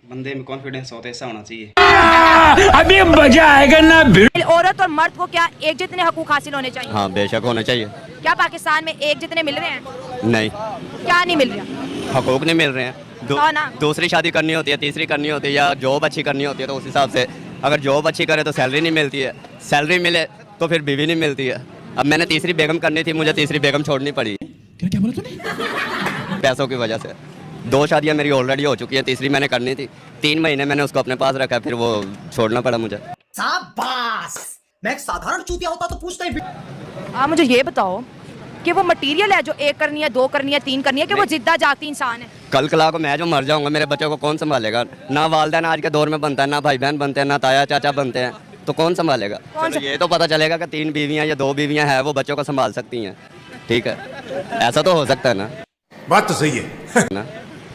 बंदे में कॉन्फिडेंस होता है, ऐसा होना चाहिए। अभी मजा आएगा ना। औरत और मर्द को क्या एक जितने हकूक हासिल होने चाहिए? हाँ बेशक होना चाहिए। क्या पाकिस्तान में एक जितने मिल रहे हैं? नहीं, क्या नहीं मिल रहा? हकूक नहीं मिल रहे हैं। ना। दूसरी शादी करनी होती है, तीसरी करनी होती है, या जॉब अच्छी करनी होती है, तो उस हिसाब से अगर जॉब अच्छी करे तो सैलरी नहीं मिलती है, सैलरी मिले तो फिर बीवी नहीं मिलती है। अब मैंने तीसरी बेगम करनी थी, मुझे तीसरी बेगम छोड़नी पड़ी। क्या बोला तूने? पैसों की वजह से 2 शादियां मेरी ऑलरेडी हो चुकी हैं, तीसरी मैंने करनी थी। 3 महीने मैंने उसको अपने पास रखा, फिर वो छोड़ना पड़ा मुझे। शाबाश! मैं एक साधारण चूतिया होता तो पूछता ही। आप मुझे ये बताओ कि वो मटेरियल है जो 1 करनी है, 2 करनी है, 3 करनी है, कि वो जिद्दा जागती इंसान है? कल कला को मैं जो मर जाऊंगा, मेरे बच्चों को कौन संभालेगा? ना वालदैन आज के दौर में बनता है, ना भाई बहन बनते हैं, ना ताया चाचा बनते हैं, तो कौन संभालेगा? ये तो पता चलेगा कि 3 बीवियां या 2 बीवियां हैं, वो बच्चों को संभाल सकती हैं। ठीक है, ऐसा तो हो सकता है ना? बात तो सही है ना?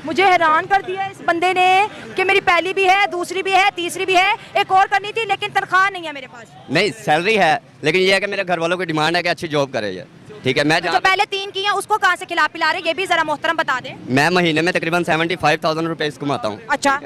मुझे हैरान कर दिया इस बंदे ने कि मेरी पहली भी है, दूसरी भी है, तीसरी भी है, एक और करनी थी, लेकिन तनख्वाह नहीं है मेरे पास। नहीं, सैलरी है, लेकिन ये है कि मेरे घर वालों की डिमांड है कि अच्छी जॉब करे ये। ठीक है, मैं जो पहले 3 की हैं उसको कहाँ से खिला पिला रहे, ये भी जरा मोहतरम बता दे। मैं महीने में तकरीबन 75,000 रुपए कमाता हूँ। अच्छा,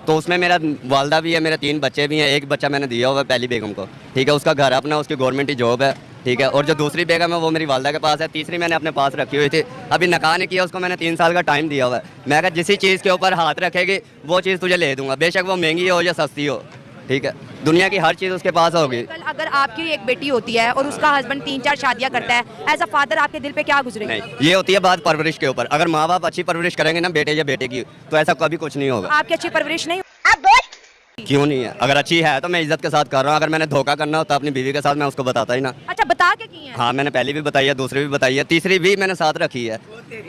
तो उसमें मेरा वालदा भी है, मेरे 3 बच्चे भी हैं, एक बच्चा मैंने दिया हुआ है पहली बेगम को। ठीक है, उसका घर अपना, उसकी गवर्नमेंट की जॉब है। ठीक है, और जो दूसरी बेगम है वो मेरी वालदा के पास है, तीसरी मैंने अपने पास रखी हुई थी, अभी नकाह नहीं किया, उसको मैंने 3 साल का टाइम दिया हुआ है। मैं अगर जिस चीज़ के ऊपर हाथ रखेगी वो चीज़ तुझे ले दूंगा, बेशक वो महंगी हो या सस्ती हो। ठीक है, दुनिया की हर चीज़ उसके पास होगी। कल अगर आपकी एक बेटी होती है और उसका हस्बैंड 3-4 शादियां करता है, एज अ फादर आपके दिल पे क्या गुजरेगा? नहीं, ये होती है बात परवरिश के ऊपर। अगर माँ बाप अच्छी परवरिश करेंगे ना बेटे या बेटे की, तो ऐसा कभी कुछ नहीं होगा। आपकी अच्छी परवरिश नहीं? क्यों नहीं है? अगर अच्छी है तो मैं इज्जत के साथ कर रहा हूँ। अगर मैंने धोखा करना होता अपनी बीवी के साथ, मैं उसको बताता ही ना। अच्छा, बता के की है? हाँ, मैंने पहली भी बताई है, दूसरी भी बताई है, तीसरी भी मैंने साथ रखी है,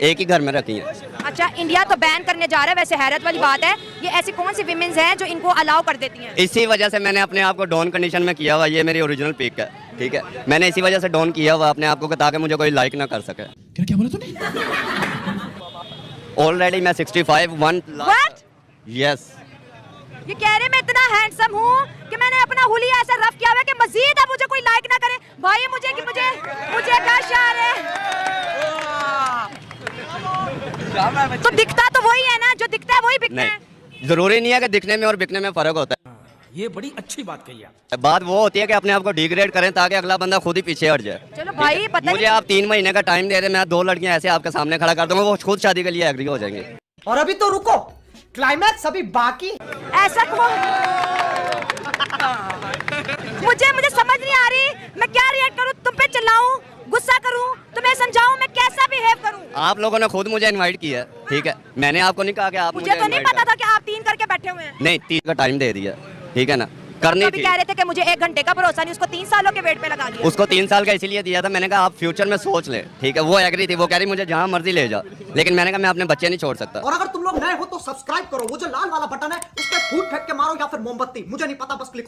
एक ही घर में रखी है। अच्छा, इंडिया तो बैन करने जा रहा है, वैसे हैरत वाली बात है, ये ऐसी कौन सी विमेंस हैं जो इनको अलाउ कर देती हैं? इसी वजह से मैंने अपने आप को डॉन कंडीशन में किया हुआ। ये मेरी ओरिजिनल पिक है। ठीक है, मैंने इसी वजह से डॉन किया हुआ अपने आप को, ताकि मुझे कोई लाइक ना कर सके। क्या बोला तूने? ऑलरेडी मैं 65 What? यस। ये कह रहे मैं इतना हैंडसम हूँ कि मैंने अपना हुलिया ऐसा रफ किया हुआ है कि मजीद अब मुझे कोई लाइक ना करे। भाई मुझे क्या शार है? तो दिखता तो वही है ना, जो दिखता है वही बिकता है। नहीं, जरूरी नहीं है कि दिखने में और बिकने में फर्क होता है। ये बड़ी अच्छी बात कही आप। बात वो होती है कि अपने आप को डिग्रेड करें ताकि अगला बंदा खुद ही पीछे हट जाए। चलो भाई, पता मुझे आप 3 महीने का टाइम दे रहे, मैं 2 लड़कियां ऐसे आपके सामने खड़ा कर दूंगा, वो खुद शादी के लिए एग्री हो जाएंगे। और अभी तो रुको, क्लाइमैक्स अभी बाकी। ऐसा क्यों? मुझे समझ नहीं आ रही, मैं क्या रिएक्ट करूं? तुम पे चिल्लाऊं, गुस्सा करूं, तुम्हें समझाऊं, मैं कैसा बिहेव करूं? आप लोगों ने खुद मुझे इनवाइट किया है। ठीक है, मैंने आपको नहीं कहा कि आप मुझे तो नहीं invite पता करें। था कि आप 3 करके बैठे हुए हैं। नहीं, 3 का टाइम दे दिया। ठीक है ना, करनी तो भी थी। कह रहे थे कि मुझे 1 घंटे का भरोसा नहीं, उसको 3 सालों के वेट पे लगा दिया। उसको 3 साल का इसीलिए दिया था, मैंने कहा आप फ्यूचर में सोच ले। ठीक है, वो एग्री थी, वो कह रही मुझे जहाँ मर्जी ले जा, लेकिन मैंने कहा मैं अपने बच्चे नहीं छोड़ सकता। और अगर तुम लोग नए हो तो सब्सक्राइब करो, वो जो लाल वाला बटन है उस पर फूट फेंक के मारो या फिर मोमबत्ती, मुझे नहीं पता, बस क्लिक